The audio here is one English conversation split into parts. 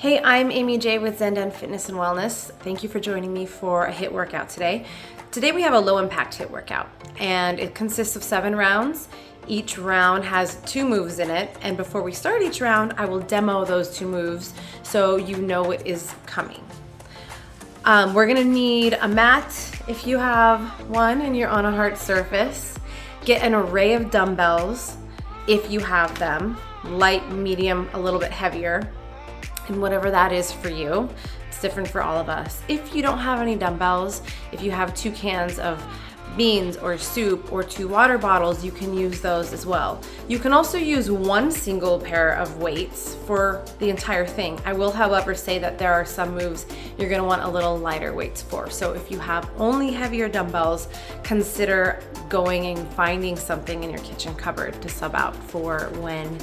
Hey, I'm Amy J with Zen Fitness and Wellness. Thank you for joining me for a HIT workout today. Today we have a low impact HIT workout and it consists of 7 rounds. Each round has 2 moves in it, and before we start each round, I will demo those 2 moves so you know what is coming. We're gonna need a mat if you have one and you're on a hard surface. Get an array of dumbbells if you have them, light, medium, a little bit heavier, and whatever that is for you. It's different for all of us. If you don't have any dumbbells, if you have 2 cans of beans or soup or 2 water bottles, you can use those as well. You can also use 1 single pair of weights for the entire thing. I will, however, say that there are some moves you're gonna want a little lighter weights for. So if you have only heavier dumbbells, consider going and finding something in your kitchen cupboard to sub out for when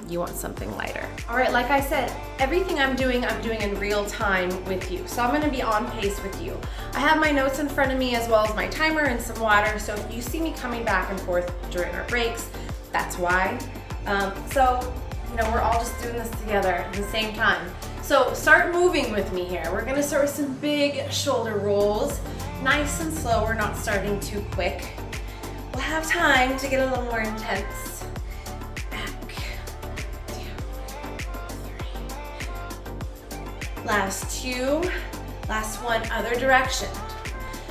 you want something lighter. All right, like I said, everything I'm doing in real time with you. So I'm gonna be on pace with you. I have my notes in front of me as well as my timer and some water. So if you see me coming back and forth during our breaks, that's why. We're all just doing this together at the same time. So start moving with me here. We're gonna start with some big shoulder rolls. Nice and slow, we're not starting too quick. We'll have time to get a little more intense. Last 2, last 1, other direction.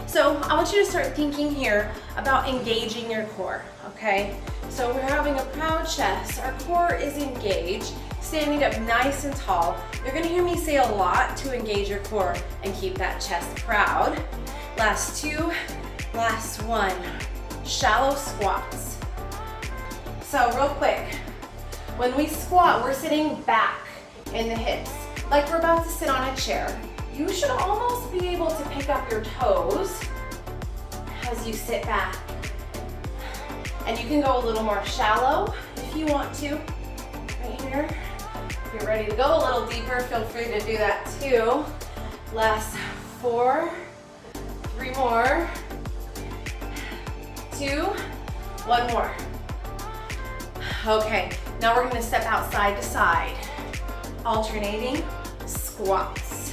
So I want you to start thinking here about engaging your core, okay? So we're having a proud chest, our core is engaged, standing up nice and tall. You're gonna hear me say a lot to engage your core and keep that chest proud. Last 2, last 1, shallow squats. So real quick, when we squat, we're sitting back in the hips, like we're about to sit on a chair. You should almost be able to pick up your toes as you sit back. And you can go a little more shallow if you want to, right here. If you're ready to go a little deeper, feel free to do that too. Last 4, 3 more, 2, 1 more. Okay, now we're gonna step out side to side, alternating squats,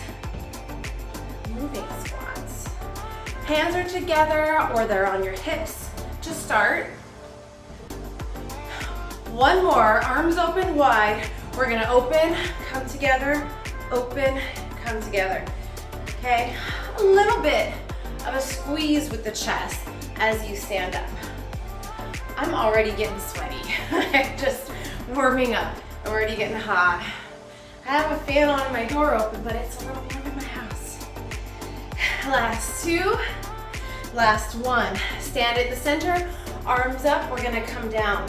moving squats. Hands are together or they're on your hips to start. 1 more, arms open wide. We're gonna open, come together, open, come together. Okay, a little bit of a squeeze with the chest as you stand up. I'm already getting sweaty. I'm just warming up. I'm already getting hot. I have a fan on, my door open, but it's a little warm in my house. Last 2, last 1. Stand at the center, arms up, we're gonna come down.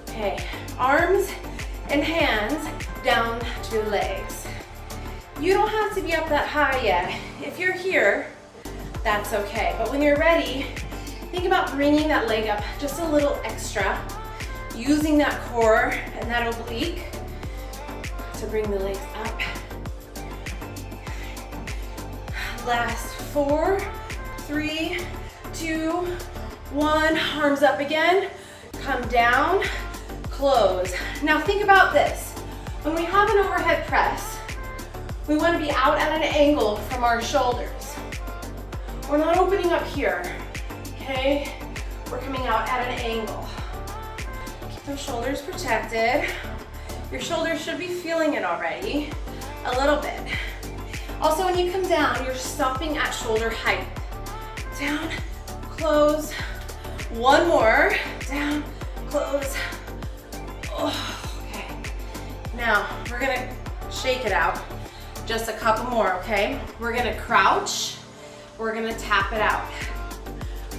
Okay, arms and hands down to legs. You don't have to be up that high yet. If you're here, that's okay. But when you're ready, think about bringing that leg up just a little extra, using that core and that oblique to bring the legs up. Last 4, 3, 2, 1. Arms up again. Come down, close. Now think about this. When we have an overhead press, we want to be out at an angle from our shoulders. We're not opening up here, okay? We're coming out at an angle. Keep those shoulders protected. Your shoulders should be feeling it already, a little bit. Also, when you come down, you're stopping at shoulder height. Down, close. 1 more, down, close. Oh, okay. Now, we're gonna shake it out. Just a couple more, okay? We're gonna crouch. We're gonna tap it out.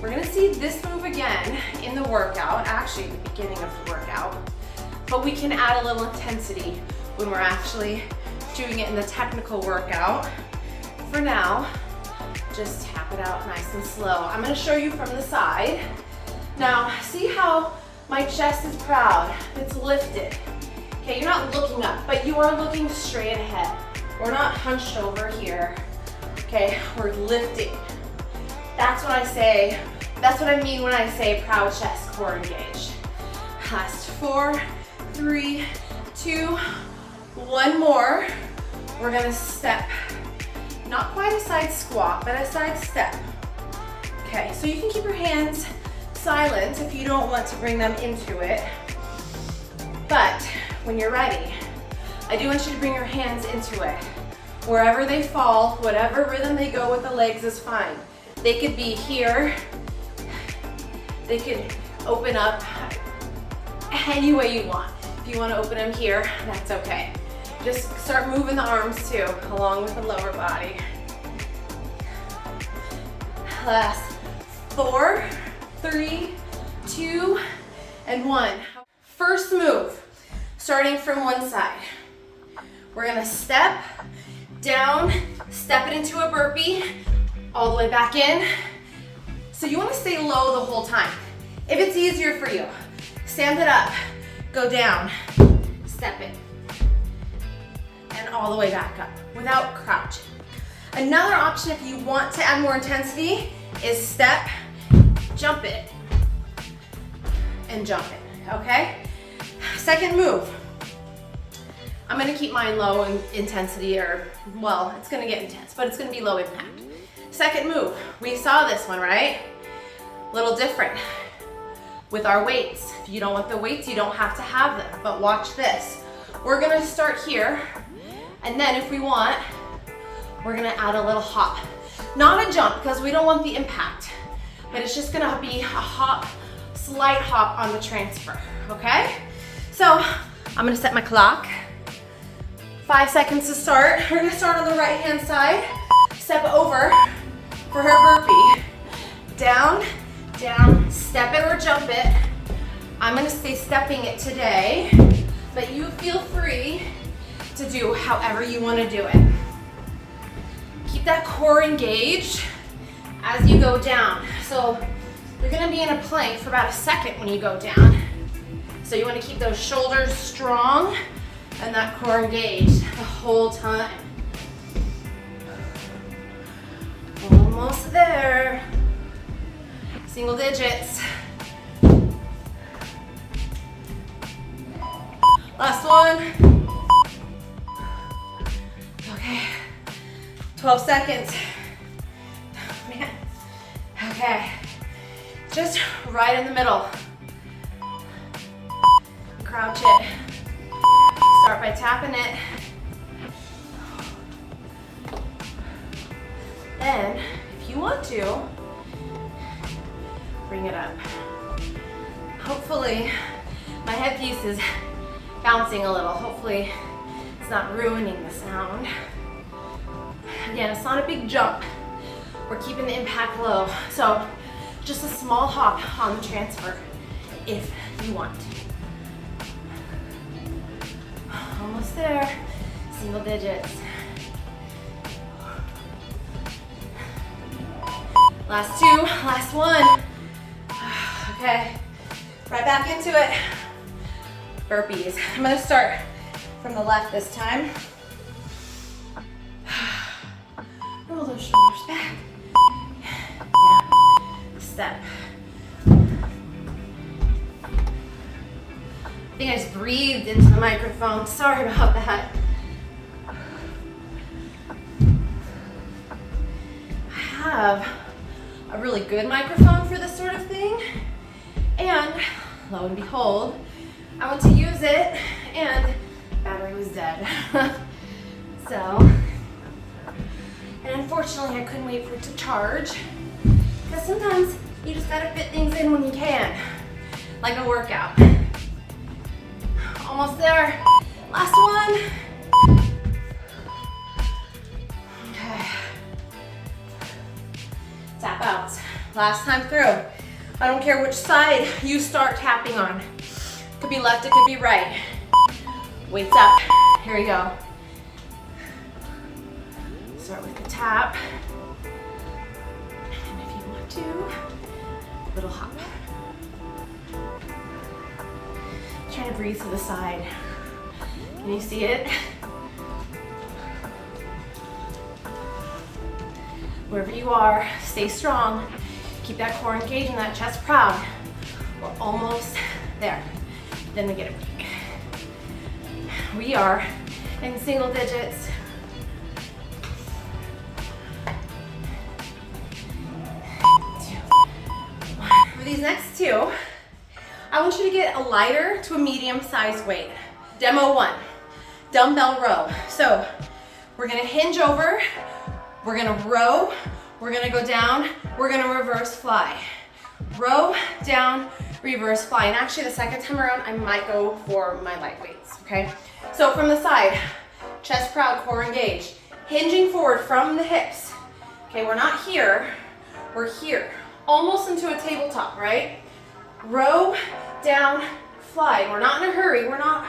We're gonna see this move again in the workout, actually the beginning of the workout. But we can add a little intensity when we're actually doing it in the technical workout. For now, just tap it out nice and slow. I'm gonna show you from the side. Now, see how my chest is proud, it's lifted. Okay, you're not looking up, but you are looking straight ahead. We're not hunched over here. Okay, we're lifting. That's what I say, that's what I mean when I say proud chest, core engaged. Last 4, 3, 2, One more. We're gonna step. Not quite a side squat, but a side step. Okay, so you can keep your hands silent if you don't want to bring them into it. But when you're ready, I do want you to bring your hands into it. Wherever they fall, whatever rhythm they go with the legs is fine. They could be here. They could open up any way you want. If you want to open them here, that's okay. Just start moving the arms too, along with the lower body. Last 4, 3, 2, and 1. First move, starting from one side. We're gonna step down, step it into a burpee, all the way back in. So you wanna stay low the whole time. If it's easier for you, stand it up, go down, step it, and all the way back up without crouching. Another option if you want to add more intensity is step, jump it, and jump it, okay? Second move. I'm gonna keep mine low in intensity, or, well, it's gonna get intense, but it's gonna be low impact. Second move, we saw this one, right? Little different with our weights. If you don't want the weights, you don't have to have them, but watch this. We're gonna start here, and then if we want, we're gonna add a little hop. Not a jump, because we don't want the impact, but it's just gonna be a hop, slight hop on the transfer, okay? So I'm gonna set my clock. 5 seconds to start. We're gonna start on the right-hand side. Step over for her burpee. Down, down, step it or jump it. I'm gonna stay stepping it today, but you feel free to do however you wanna do it. Keep that core engaged as you go down. So you're gonna be in a plank for about a second when you go down. So you wanna keep those shoulders strong and that core engaged the whole time. Almost there. Single digits. Last one. Okay. 12 seconds. Man. Okay. Just right in the middle. Crouch it. Start by tapping it. Then, if you want to, bring it up. Hopefully, my headpiece is bouncing a little. Hopefully, it's not ruining the sound. Again, it's not a big jump. We're keeping the impact low. So, just a small hop on the transfer if you want. Almost there. Single digits. Last two, last one. Okay, right back into it. Burpees. I'm gonna start from the left this time. Roll those shoulders back. Down. Step. I think I just breathed into the microphone. Sorry about that. I have a really good microphone for this sort of thing, and lo and behold, I went to use it and battery was dead. So, and unfortunately I couldn't wait for it to charge, because sometimes you just gotta fit things in when you can, like a workout. Almost there. Last one. Okay. Tap out. Last time through. I don't care which side you start tapping on. Could be left, it could be right. Weights up. Here we go. Start with the tap. And if you want to, little hop. Trying to breathe to the side. Can you see it? Wherever you are, stay strong. Keep that core engaged and that chest proud. We're almost there. Then we get a break. We are in single digits. For these next two, I want you to get a lighter to a medium-sized weight. Demo 1, dumbbell row. So we're gonna hinge over, we're gonna row, we're gonna go down, we're gonna reverse fly. Row, down, reverse fly. And actually the second time around, I might go for my light weights, okay? So from the side, chest proud, core engaged. Hinging forward from the hips. Okay, we're not here, we're here. Almost into a tabletop, right? Row, down, fly. We're not in a hurry, we're not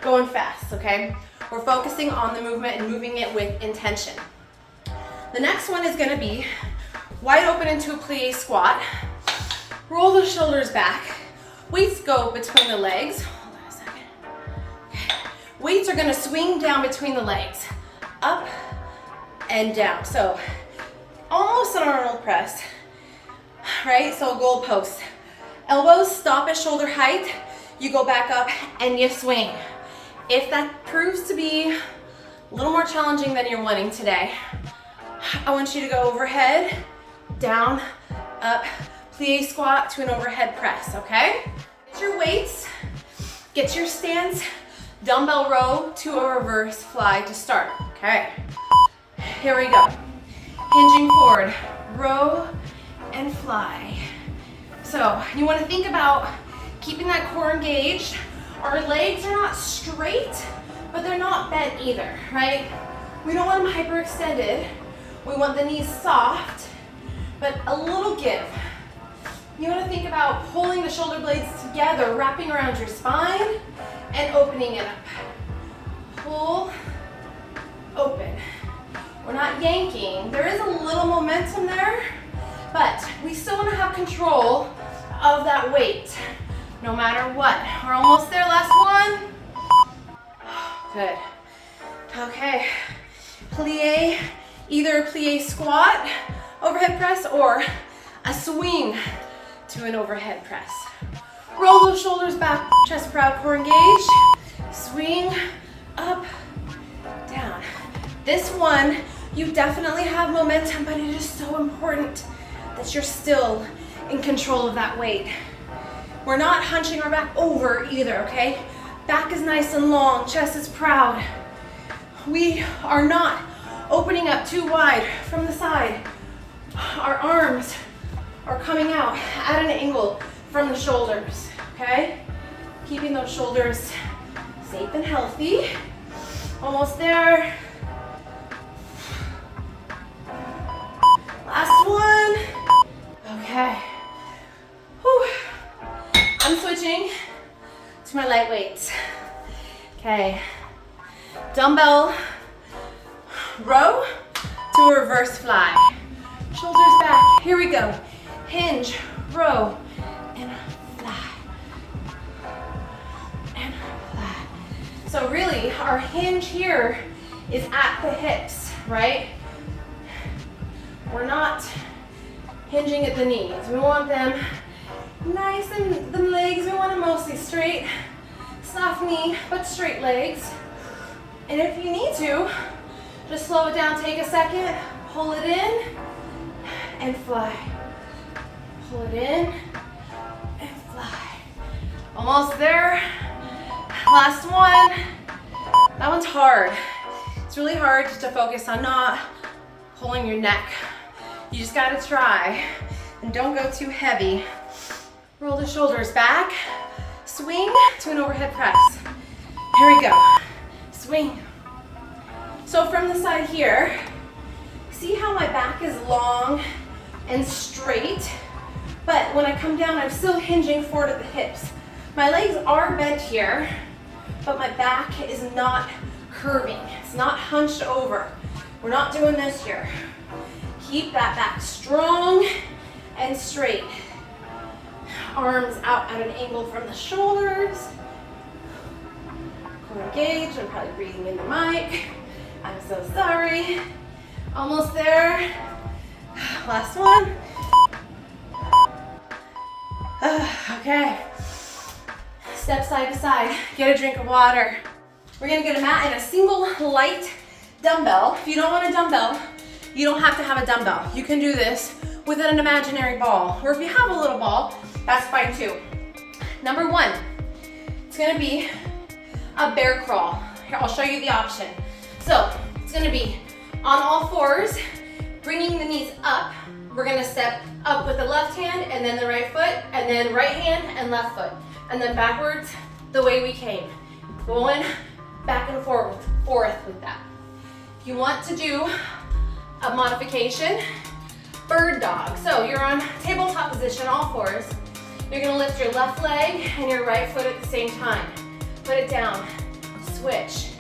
going fast, okay? We're focusing on the movement and moving it with intention. The next one is gonna be wide open into a plie squat. Roll the shoulders back. Weights go between the legs. Hold on a second. Okay. Weights are gonna swing down between the legs. Up and down. So almost an Arnold press, right? So a goal post. Elbows stop at shoulder height. You go back up and you swing. If that proves to be a little more challenging than you're wanting today, I want you to go overhead, down, up, plie squat to an overhead press, okay? Get your weights, get your stance, dumbbell row to a reverse fly to start, okay? Here we go. Hinging forward, row and fly. So you want to think about keeping that core engaged. Our legs are not straight, but they're not bent either, right? We don't want them hyperextended. We want the knees soft, but a little give. You want to think about pulling the shoulder blades together, wrapping around your spine, and opening it up. Pull, open. We're not yanking. There is a little momentum there, but we still want to have control of that weight, no matter what. We're almost there, last one. Good. Okay, plie, either a plie squat, overhead press, or a swing to an overhead press. Roll those shoulders back, chest proud, core engaged. Swing, up, down. This one, you definitely have momentum, but it is so important that you're still in control of that weight. We're not hunching our back over either, okay? Back is nice and long, chest is proud. We are not opening up too wide from the side. Our arms are coming out at an angle from the shoulders, okay? Keeping those shoulders safe and healthy. Almost there. Last one. Okay. Whew. I'm switching to my light weights. Okay. Dumbbell row to a reverse fly. Shoulders back. Here we go. Hinge, row, and fly. And fly. So really, our hinge here is at the hips, right? We're not hinging at the knees. We want them nice, and the legs, we want them mostly straight. Soft knee, but straight legs. And if you need to, just slow it down, take a second, pull it in, and fly. Pull it in, and fly. Almost there. Last one. That one's hard. It's really hard to focus on not pulling your neck. You just gotta try, and don't go too heavy. Roll the shoulders back, swing to an overhead press. Here we go, swing. So from the side here, see how my back is long and straight, but when I come down, I'm still hinging forward at the hips. My legs are bent here, but my back is not curving. It's not hunched over. We're not doing this here. Keep that back strong and straight. Arms out at an angle from the shoulders. Core engaged. I'm probably breathing in the mic. I'm so sorry. Almost there. Last one. Okay. Step side to side. Get a drink of water. We're gonna get a mat and a single light dumbbell. If you don't want a dumbbell, you don't have to have a dumbbell. You can do this with an imaginary ball, or if you have a little ball, that's fine too. Number one, it's gonna be a bear crawl. Here, I'll show you the option. So it's gonna be on all fours, bringing the knees up. We're gonna step up with the left hand and then the right foot, and then right hand and left foot, and then backwards the way we came. Going back and forth with that. If you want to do a modification, bird dog. So you're on tabletop position, all fours. You're gonna lift your left leg and your right foot at the same time. Put it down, switch.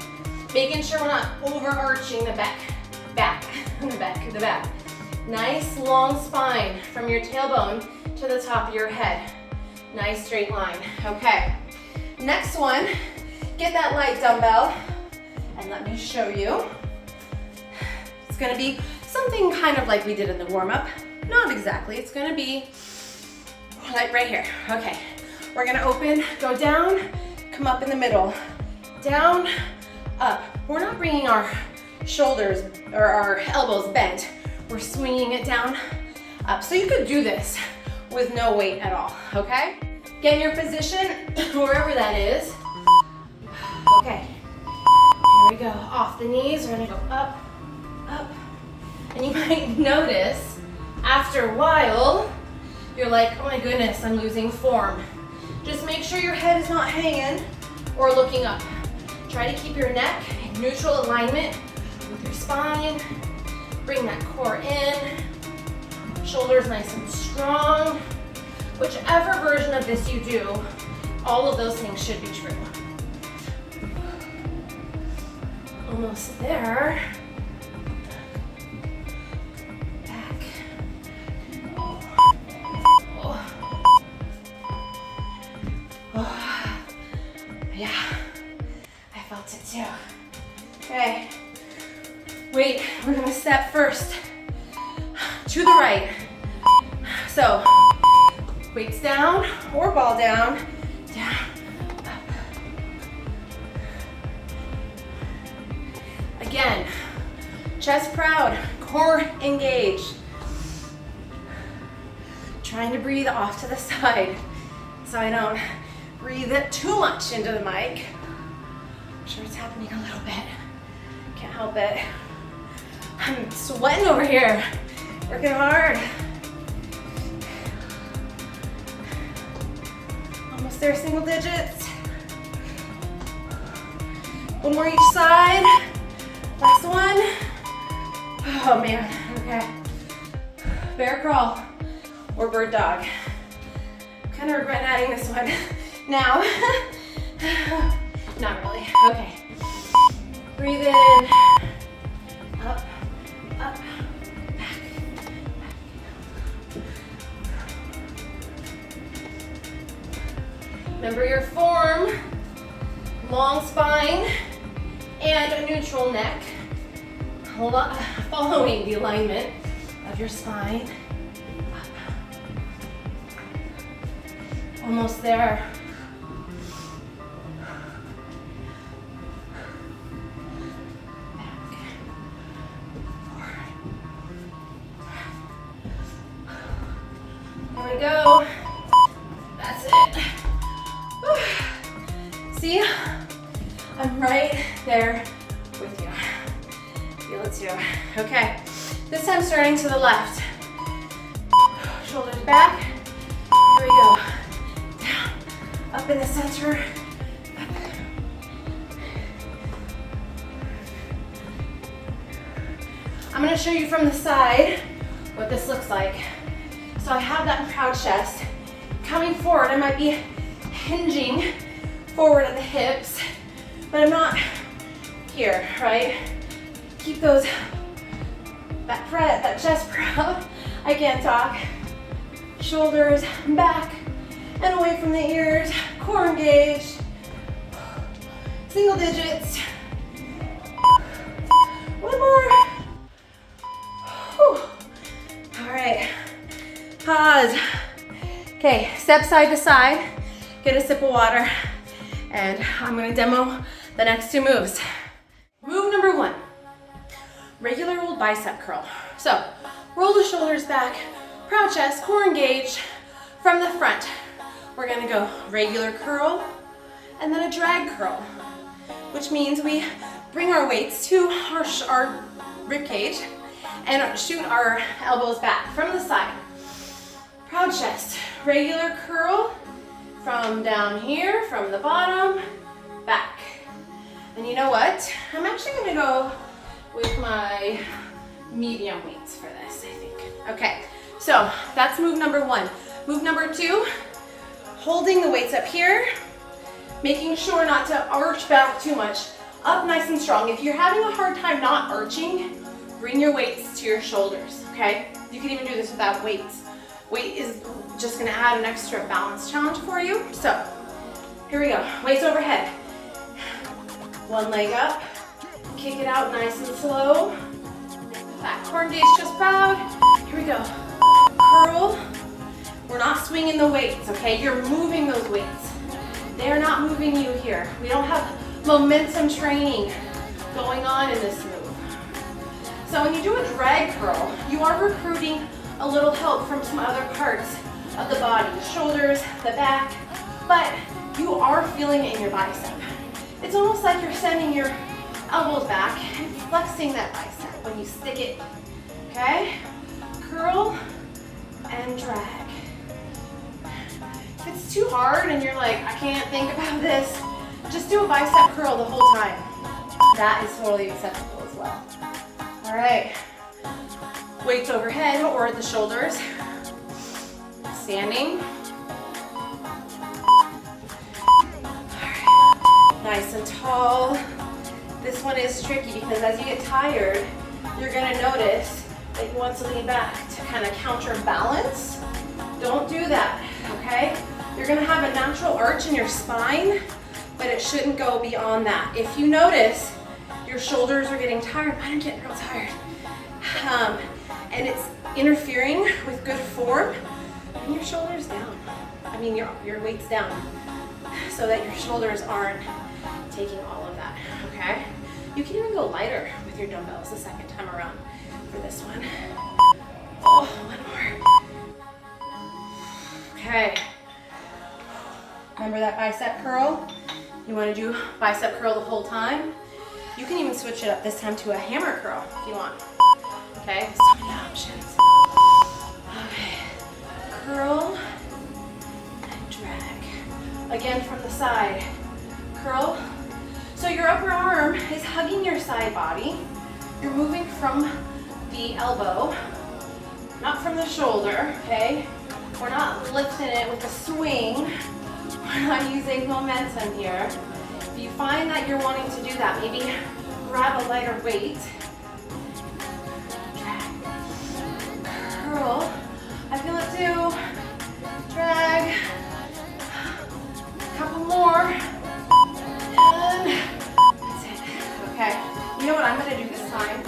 Making sure we're not overarching the back. Nice long spine from your tailbone to the top of your head. Nice straight line, okay. Next one, get that light dumbbell, and let me show you. It's gonna be something kind of like we did in the warm-up. Not exactly, it's gonna be like right here, okay. We're gonna open, go down, come up in the middle, down, up. We're not bringing our shoulders or our elbows bent. We're swinging it down, up. So you could do this with no weight at all, okay? Get in your position, wherever that is. Okay, here we go. Off the knees, we're gonna go up, up. And you might notice, after a while, you're like, oh my goodness, I'm losing form. Just make sure your head is not hanging or looking up. Try to keep your neck in neutral alignment with your spine. Bring that core in. Shoulders nice and strong. Whichever version of this you do, all of those things should be true. Almost there. Back. Oh. Yeah, I felt it too. Okay. Wait, we're gonna step first to the right. So, weights down or ball down, down, up. Again, chest proud, core engaged. Trying to breathe off to the side so I don't breathe it too much into the mic. I'm sure it's happening a little bit. Can't help it. I'm sweating over here, working hard. Almost there, single digits. One more each side. Last one. Oh man, okay. Bear crawl or bird dog. Kind of regret adding this one now. Not really, okay. Breathe in, up, up, back. Remember your form, long spine, and a neutral neck, following the alignment of your spine. Almost there. There we go. That's it. See, I'm right there with you. Feel it too. Okay, this time starting to the left. Shoulders back. Here we go. Down, up in the center. Up. I'm gonna show you from the side what this looks like. So I have that proud chest. Coming forward, I might be hinging forward at the hips, but I'm not here, right? Keep those, that chest proud. I can't talk. Shoulders back and away from the ears. Core engaged. Single digits. One more. Whew. All right. Pause. Okay, step side to side. Get a sip of water. And I'm gonna demo the next two moves. Move number one, regular old bicep curl. So roll the shoulders back, proud chest, core engaged from the front. We're gonna go regular curl and then a drag curl, which means we bring our weights to our rib cage and shoot our elbows back from the side. Proud chest, regular curl from down here, from the bottom, back. And you know what? I'm actually gonna go with my medium weights for this, I think. Okay, so that's move number one. Move number two, holding the weights up here, making sure not to arch back too much. Up nice and strong. If you're having a hard time not arching, bring your weights to your shoulders, okay? You can even do this without weights. Weight is just gonna add an extra balance challenge for you. So, here we go. Weights overhead. One leg up, kick it out nice and slow. Back, core engaged, chest proud. Here we go. Curl. We're not swinging the weights, okay? You're moving those weights. They're not moving you here. We don't have momentum training going on in this move. So when you do a drag curl, you are recruiting a little help from some other parts of the body, the shoulders, the back, but you are feeling it in your bicep. It's almost like you're sending your elbows back and flexing that bicep when you stick it, okay? Curl and drag. If it's too hard and you're like, I can't think about this, just do a bicep curl the whole time. That is totally acceptable as well. All right, weights overhead or at the shoulders. Standing. All right, nice and tall. This one is tricky because as you get tired, you're gonna notice that you want to lean back to kind of counterbalance. Don't do that, okay? You're gonna have a natural arch in your spine, but it shouldn't go beyond that. If you notice your shoulders are getting tired, mine are getting real tired, and it's interfering with good form, bring your shoulders down. I mean your weight's down so that your shoulders aren't taking all of that, okay? You can even go lighter with your dumbbells the second time around for this one. Oh, one more. Okay. Remember that bicep curl? You want to do bicep curl the whole time? You can even switch it up this time to a hammer curl if you want. Okay, so many options. Okay, curl and drag. Again from the side. Curl. So your upper arm is hugging your side body. You're moving from the elbow, not from the shoulder, okay? We're not lifting it with a swing. We're not using momentum here. If you find that you're wanting to do that, maybe grab a lighter weight. Drag. Curl. I feel it too. Drag. A couple more. And that's it. Okay. You know what I'm going to do this time?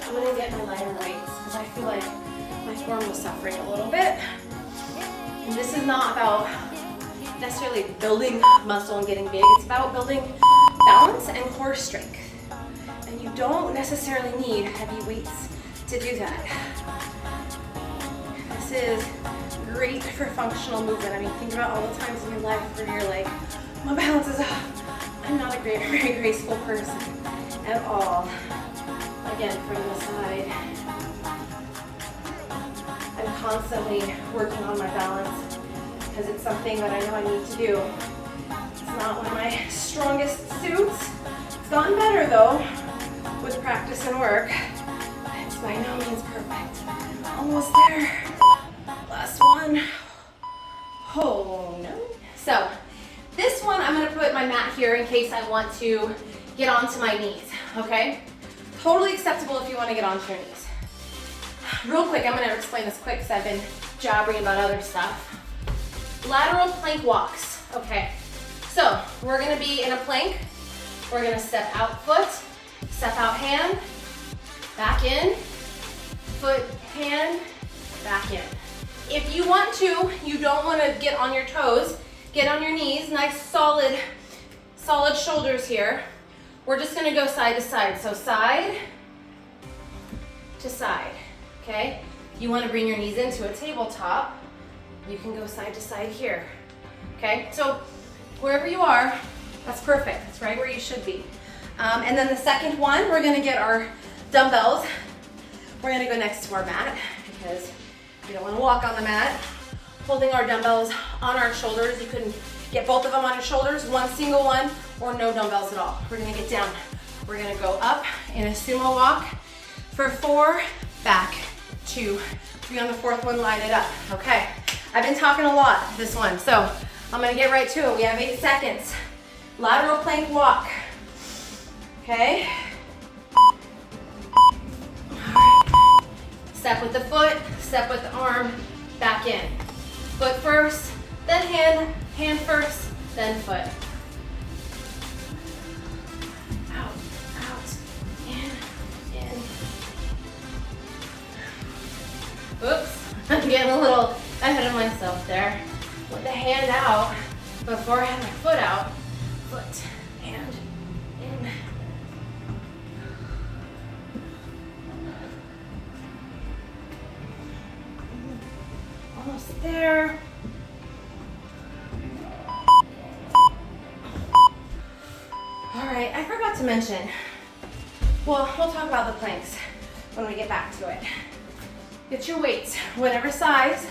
I'm going to get my lighter weights because I feel like my form was suffering a little bit. And this is not about necessarily building muscle and getting big. It's about building balance and core strength. And you don't necessarily need heavy weights to do that. This is great for functional movement. I mean, think about all the times in your life where you're like, my balance is off. I'm not a very graceful person at all. Again, from the side. I'm constantly working on my balance because it's something that I know I need to do. It's not one of my strongest suits. It's gotten better though with practice and work. It's by no means perfect. Almost there. Last one. Oh no. So this one I'm gonna put my mat here in case I want to get onto my knees, okay? Totally acceptable if you want to get onto your knees. Real quick, I'm gonna explain this quick because I've been jabbering about other stuff. Lateral plank walks, okay. So we're gonna be in a plank. We're gonna step out foot, step out hand, back in, foot, hand, back in. If you want to, you don't wanna get on your toes, get on your knees, nice solid shoulders here. we're just gonna go side to side. So side to side, okay? If you wanna bring your knees into a tabletop, you can go side to side here, okay? So wherever you are, that's perfect. That's right where you should be. And then the second one, we're gonna get our dumbbells. We're gonna go next to our mat because we don't wanna walk on the mat. Holding our dumbbells on our shoulders. You can get both of them on your shoulders, one single one, or no dumbbells at all. We're gonna get down. We're gonna go up in a sumo walk for 4, back, 2, 3 on the fourth one, line it up, okay? I've been talking a lot this one, so I'm gonna get right to it. We have 8 seconds. Lateral plank walk, okay? All right. Step with the foot, step with the arm, back in. Foot first, then hand, hand first, then foot. Out, out, in. Oops, I'm getting a little ahead of myself there. With the hand out before I had my foot out. Foot, hand, in. Almost there. All right, I forgot to mention, well, we'll talk about the planks when we get back to it. Get your weights, whatever size,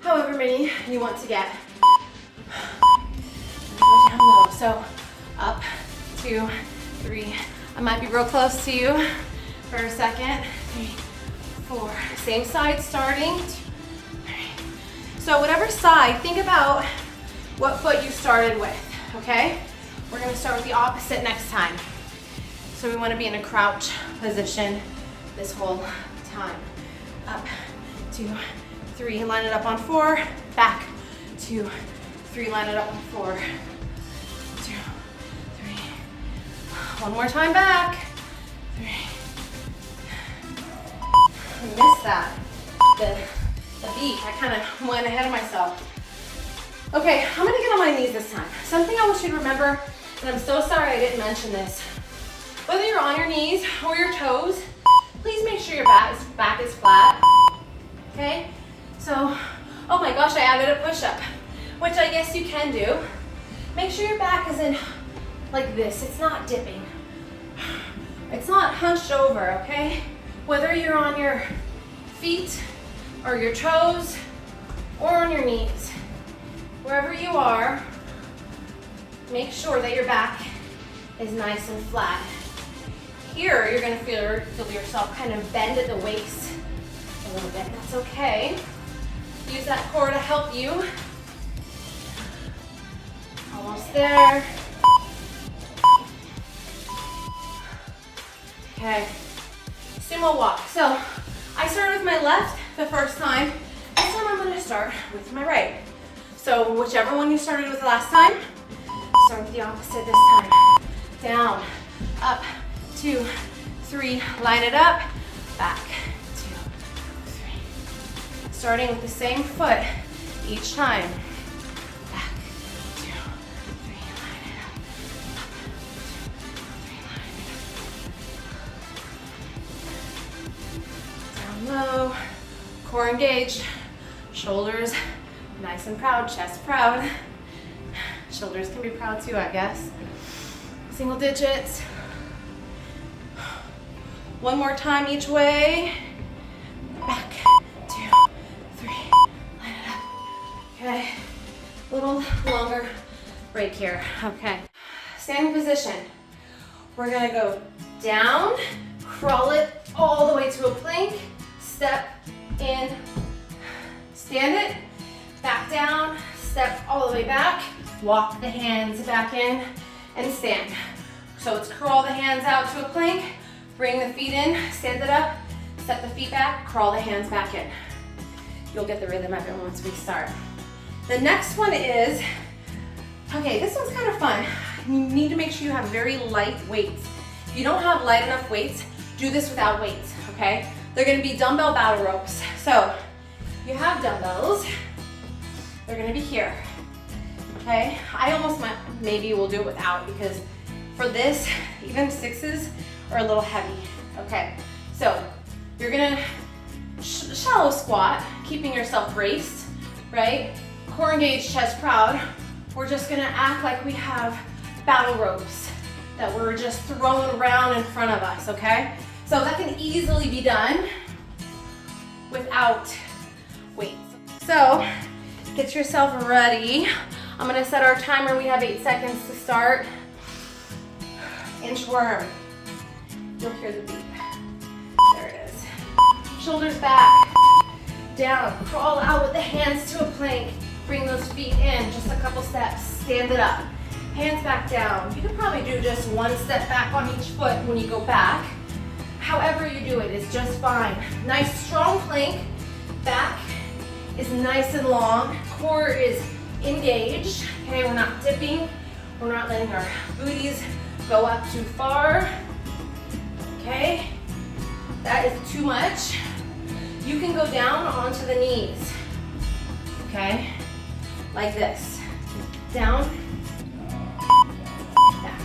however many you want to get. Go down low, so up, 2, 3. I might be real close to you for a second. 3, 4. Same side starting. 2, 3. So whatever side, think about what foot you started with, okay? We're gonna start with the opposite next time. So we wanna be in a crouch position this whole time. Up, 2, 3, line it up on 4, back, 2, 3, line it up on 4, 2, 3. One more time back, 3. I missed that, the beat. I kind of went ahead of myself. Okay, I'm gonna get on my knees this time. Something I want you to remember, and I'm so sorry I didn't mention this. Whether you're on your knees or your toes, please make sure your back is flat, okay? So, oh my gosh, I added a push-up, which I guess you can do. Make sure your back is in like this. It's not dipping. It's not hunched over, okay? Whether you're on your feet or your toes or on your knees, wherever you are, make sure that your back is nice and flat. Here, you're gonna feel yourself kind of bend at the waist a little bit. That's okay. Use that core to help you. Almost there. Okay, sumo walk. So I started with my left the first time. This time I'm gonna start with my right. So whichever one you started with last time, start with the opposite this time. Down, up, 2, 3, line it up, back, 2, 3. Starting with the same foot each time. Back, 2, 3, line it up, up, 2, 3, line it up. Down low, core engaged, shoulders nice and proud, chest proud. Shoulders can be proud too, I guess. Single digits. One more time each way. Back, 2, 3, line it up. Okay, a little longer break here. Okay, standing position. We're gonna go down, crawl it all the way to a plank, step in, stand it, back down, step all the way back, walk the hands back in, and stand. So it's crawl the hands out to a plank, bring the feet in, stand it up, step the feet back, crawl the hands back in. You'll get the rhythm of it once we start. The next one is, okay, this one's kind of fun. You need to make sure you have very light weights. If you don't have light enough weights, do this without weights, okay? They're gonna be dumbbell battle ropes. So you have dumbbells, they're gonna be here, okay? I almost maybe will do it without because For this, even 6s are a little heavy. Okay, so you're gonna shallow squat, keeping yourself braced, right? Core engaged, chest proud. We're just gonna act like we have battle ropes that we're just throwing around in front of us, okay? So that can easily be done without weights. So get yourself ready. I'm gonna set our timer. We have 8 seconds to start. Inchworm. You'll hear the beep. There it is. Shoulders back, down. Crawl out with the hands to a plank. Bring those feet in, just a couple steps. Stand it up. Hands back down. You can probably do just 1 step back on each foot when you go back. However you do it is just fine. Nice strong plank. Back is nice and long. Core is engaged. Okay, we're not dipping. We're not letting our booties go up too far. Okay, that is too much. You can go down onto the knees. Okay, like this. Down, back.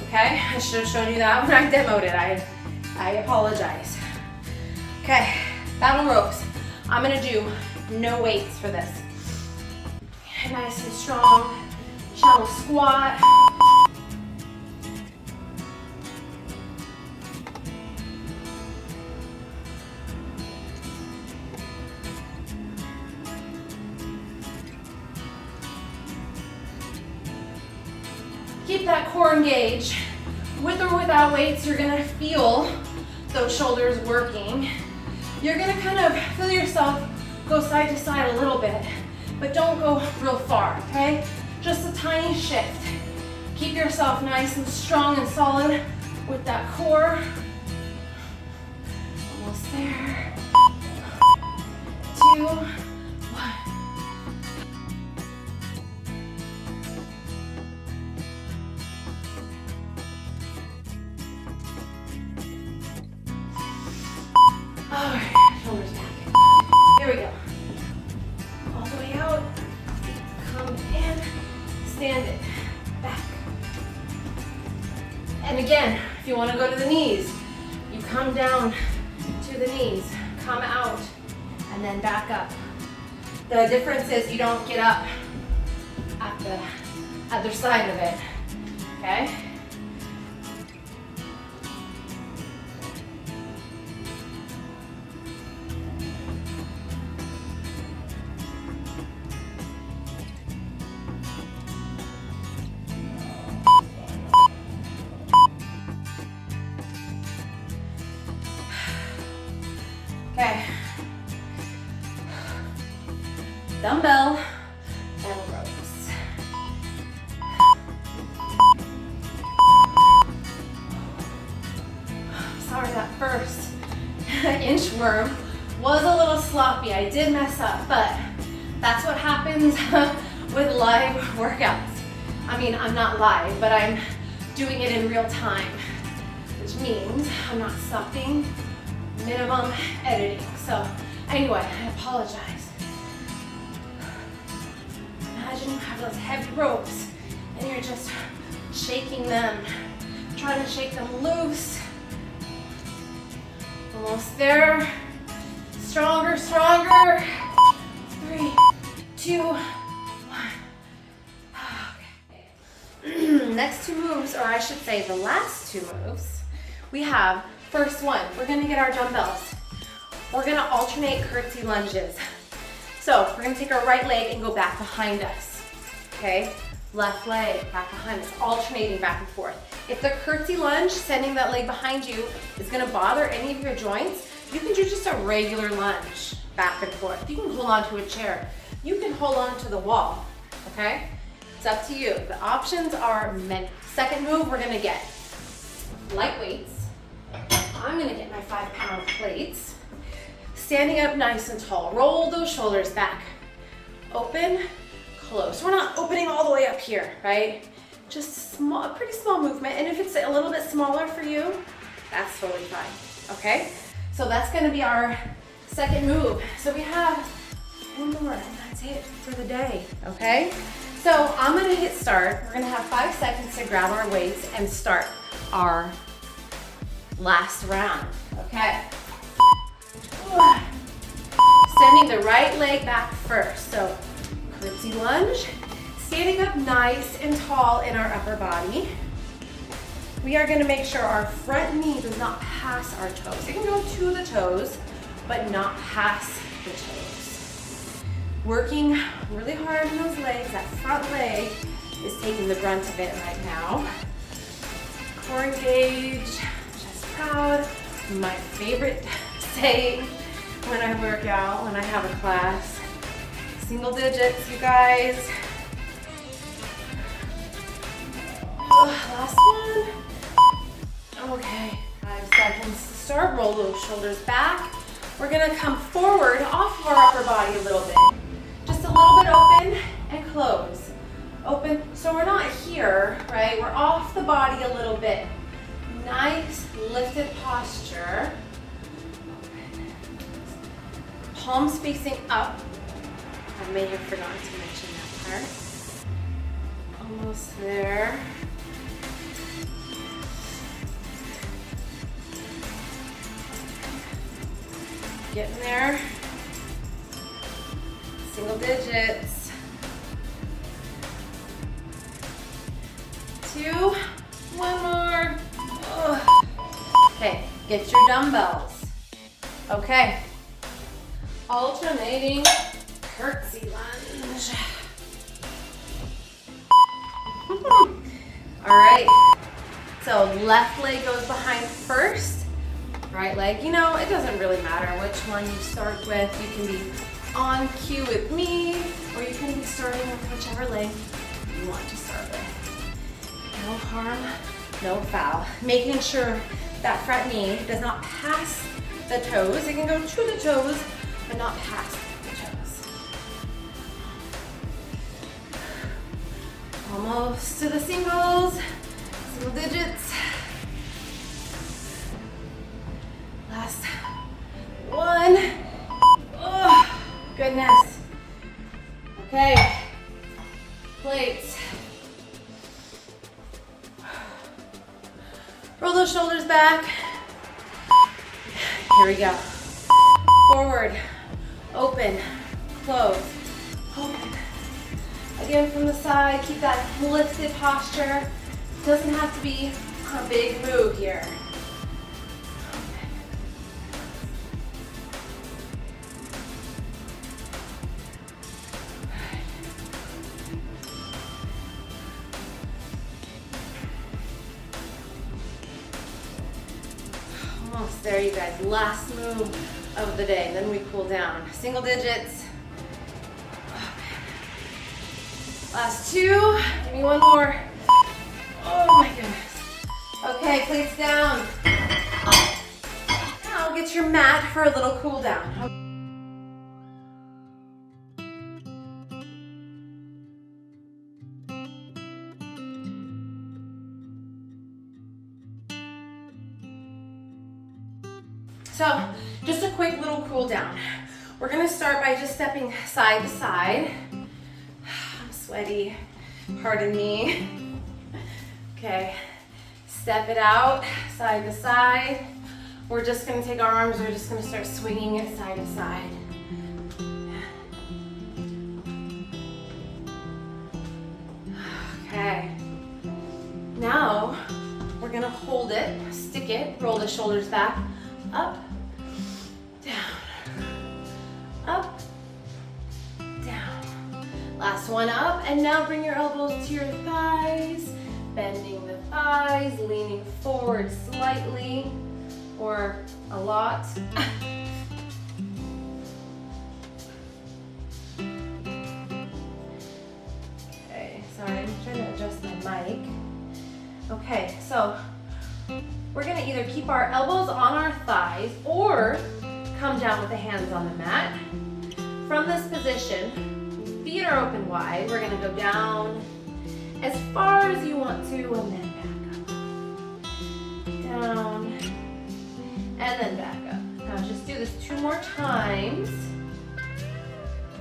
Okay, I should have shown you that when I demoed it. I apologize. Okay, battle ropes. I'm gonna do no weights for this. Nice and strong, shallow squat. Keep that core engaged. With or without weights, you're gonna feel those shoulders working. You're gonna kind of feel yourself go side to side a little bit, but don't go real far, okay? Just a tiny shift. Keep yourself nice and strong and solid with that core. Almost there. 2, 1. All right, shoulders back. Here we go. All the way out. Come in. Stand it. Back. And again, if you want to go to the knees, you come down to the knees, come out, and then back up. The difference is you don't get up at the other side of it. Okay? Okay. Dumbbell and ropes. Sorry, that first inchworm was a little sloppy. I did mess up, but that's what happens with live workouts. I mean, I'm not live, but I'm doing it in real time, which means I'm not stopping. Minimum editing. So anyway, I apologize. Imagine you have those heavy ropes and you're just shaking them, trying to shake them loose. Almost there. Stronger, stronger. 3, 2, 1. Okay. Next 2 moves, or I should say the last 2 moves, we have. First one, we're gonna get our dumbbells. We're gonna alternate curtsy lunges. So we're gonna take our right leg and go back behind us, okay? Left leg back behind us, alternating back and forth. If the curtsy lunge, sending that leg behind you, is gonna bother any of your joints, you can do just a regular lunge, back and forth. You can hold on to a chair. You can hold on to the wall, okay? It's up to you. The options are many. Second move we're gonna get light weights. I'm gonna get my 5-pound plates. Standing up nice and tall. Roll those shoulders back. Open, close. We're not opening all the way up here, right? Just small, a pretty small movement. And if it's a little bit smaller for you, that's totally fine, okay? So that's gonna be our second move. So we have 10 more, and that's it for the day, okay? So I'm gonna hit start. We're gonna have 5 seconds to grab our weights and start our last round, okay? Sending the right leg back first. So curtsy lunge, standing up nice and tall in our upper body. We are gonna make sure our front knee does not pass our toes. It can go to the toes, but not past the toes. Working really hard in those legs. That front leg is taking the brunt of it right now. Core engaged, chest proud. My favorite saying when I work out, when I have a class. Single digits, you guys. Last one. Okay, 5 seconds to start. Roll those shoulders back. We're gonna come forward off of our upper body a little bit. Just a little bit open and close. Open, so we're not here, right? We're off the body a little bit. Nice lifted posture. Palms facing up. I may have forgotten to mention that part. Almost there. Getting there. Single digits. 2, 1 more. Ugh. Okay, get your dumbbells. Okay. Alternating curtsy lunge. All right. So left leg goes behind first. Right leg, you know, it doesn't really matter which one you start with. You can be on cue with me, or you can be starting with whichever leg you want to start with. No harm, no foul. Making sure that front knee does not pass the toes. It can go to the toes, but not past the toes. Almost to the singles, single digits. Last one. Oh, goodness. Okay. Plates. Roll those shoulders back. Here we go. Forward, open, close, open. Again from the side, keep that lifted posture. Doesn't have to be a big move here. Almost there, you guys. Last move of the day, then we cool down. Single digits. Last 2. Give me 1 more. Oh my goodness. Okay, plates down. Now get your mat for a little cool down. So, just a quick little cool down. We're gonna start by just stepping side to side. I'm sweaty, pardon me. Okay, step it out, side to side. We're just gonna take our arms, we're just gonna start swinging it side to side. Okay, now we're gonna hold it, stick it, roll the shoulders back, up, down, up, down. Last one up, and now bring your elbows to your thighs, bending the thighs, leaning forward slightly, or a lot. Okay, sorry, I'm trying to adjust my mic. Okay, so we're gonna either keep our elbows on our thighs or come down with the hands on the mat. From this position, feet are open wide. We're gonna go down as far as you want to and then back up. Down and then back up. Now just do this 2 more times.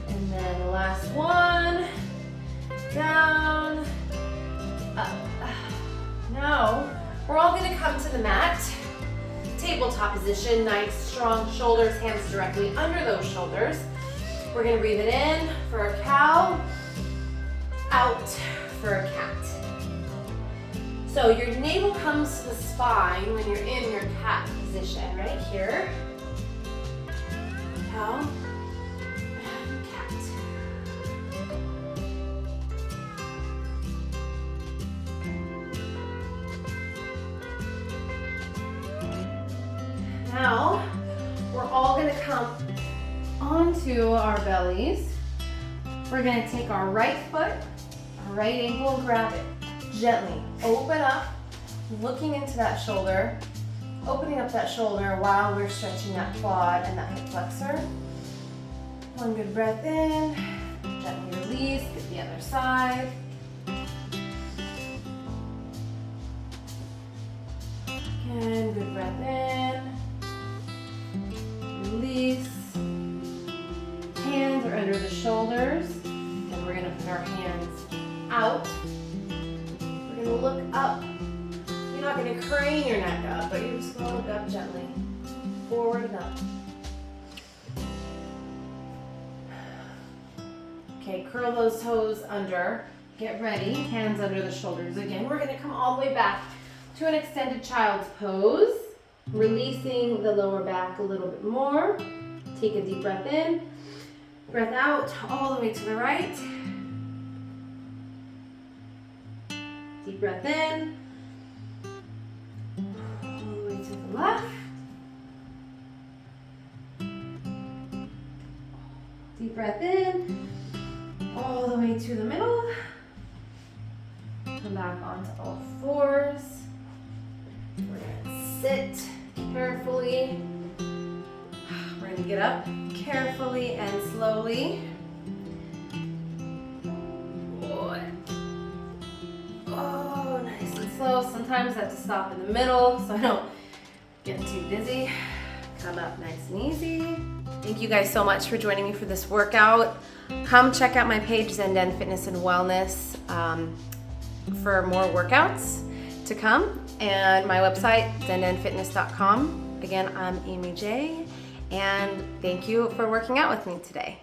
And then the last one. down, up. Now, we're all gonna come to the mat. Tabletop position, nice strong shoulders, hands directly under those shoulders. We're gonna breathe it in for a cow, out for a cat. So your navel comes to the spine when you're in your cat position, right here. Cow, and cat. Now, we're all gonna come onto our bellies. We're gonna take our right foot, our right ankle, and grab it gently. Open up, looking into that shoulder, opening up that shoulder while we're stretching that quad and that hip flexor. One good breath in, gently release, get the other side. Again, good breath in. Release. Hands are under the shoulders, and we're gonna put our hands out. We're gonna look up. You're not gonna crane your neck up, but you're just gonna look up gently. Forward and up. Okay, curl those toes under. Get ready, hands under the shoulders again. We're gonna come all the way back to an extended child's pose. Releasing the lower back a little bit more. Take a deep breath in. Breath out all the way to the right. Deep breath in. All the way to the left. Deep breath in. All the way to the middle. Come back onto all fours. We're gonna sit carefully. We're gonna get up carefully and slowly. Oh, nice and slow. Sometimes I have to stop in the middle so I don't get too dizzy. Come up nice and easy. Thank you guys so much for joining me for this workout. Come check out my page, Zen Fitness and Wellness, for more workouts to come, and my website, zendenfitness.com. Again, I'm Amy J, and thank you for working out with me today.